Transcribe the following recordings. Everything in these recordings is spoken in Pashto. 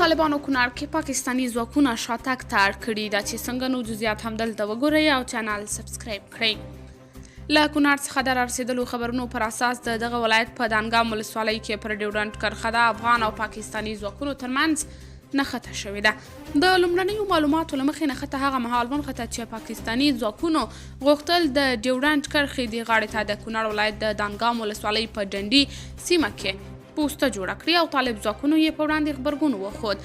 طالبانو کونړ کې پاکستاني ځواکونه شاتګ ته اړ کړي ده چې څنګه نو جزئیات همدلته وګورئ او چینل سبسکرایب کړئ. له کونړ څخه د رارسېدلو خبرونو پر اساس د دغه ولایت په دانګام ولسوالۍ کې پر ډیورنډ کرښه د افغان او پاکستاني ځواکونو ترمنځ نښته شوې ده. د لومړنیو معلوماتو له مخې نښته هغه مهال ونښته چې پاکستاني ځواکونو غوښتل د ډیورنډ کرښې دې غاړې ته د کونړ ولایت د دانګام ولسوالۍ په ډنډي سیمه کې پوسته جوړه کړي او طالب ځواکونو یې په وړاندې غبرګون وښود.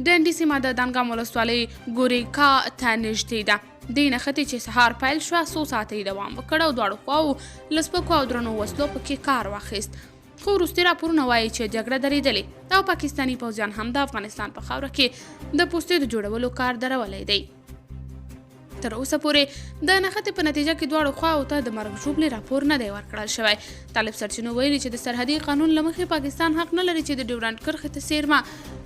ډنډي سیمه د دانګام ولسوالۍ ګوریکا ته نږدې ده. دې نښتې چې سهار پیل شوه څو ساعته یې دوام وکړ او دواړو خواوو له سپکو او درنو وسلو پکې کار واخیست. خو وروستي راپورونه وایي چې جګړه درېدلې او پاکستاني پوځیان هم د افغانستان په خاوره کې د پوستې د جوړولو کار درولی دی. تر اوسه پورې د نښتې په نتیجه کې دواړو خواوو ته د مرګ ژوبلې راپور نه دی ورکړل شوی. طالب سرچینو ویلي چې د سرحدي قانون له مخې پاکستان حق نه لري چې د ډیورنډ کرښې ته څیرمه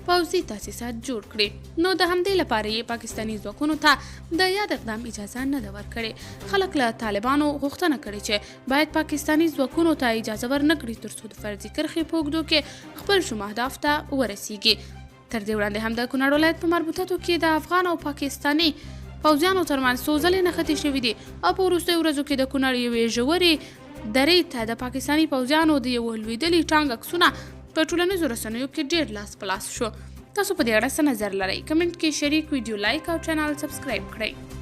پوځي تاسیسات جوړ کړي. نو د همدې لپاره یې پاکستاني ځواکونو ته د یاد اقدام اجازه نه ده ورکړې. خلک له طالبانو غوښتنه کړې چې باید پاکستاني ځواکونو ته اجازه ورنکړي ترڅو د فرضي کرښې په اوږدو کې خپل شوم اهداف ته ورسیږي. تر دې وړاندې هم د کونړ ولایت په مربوطاتو کې د افغان او پاکستاني پوځیانو ترمنځ څو ځلې نښتې شوې دي او په وروستیو ورځو کې د کونړ یوې ژورې درې ته د پاکستاني پوځیانو د یوه لوېدلي ټانک عکسونه په ټولنیزو رسنیو کې ډېر لاس په لاس شو. تاسو په دې اړه څه نظر لرئ؟ کمنټ کې شریک، ویډیو لایک او چینل سبسکرایب کړئ.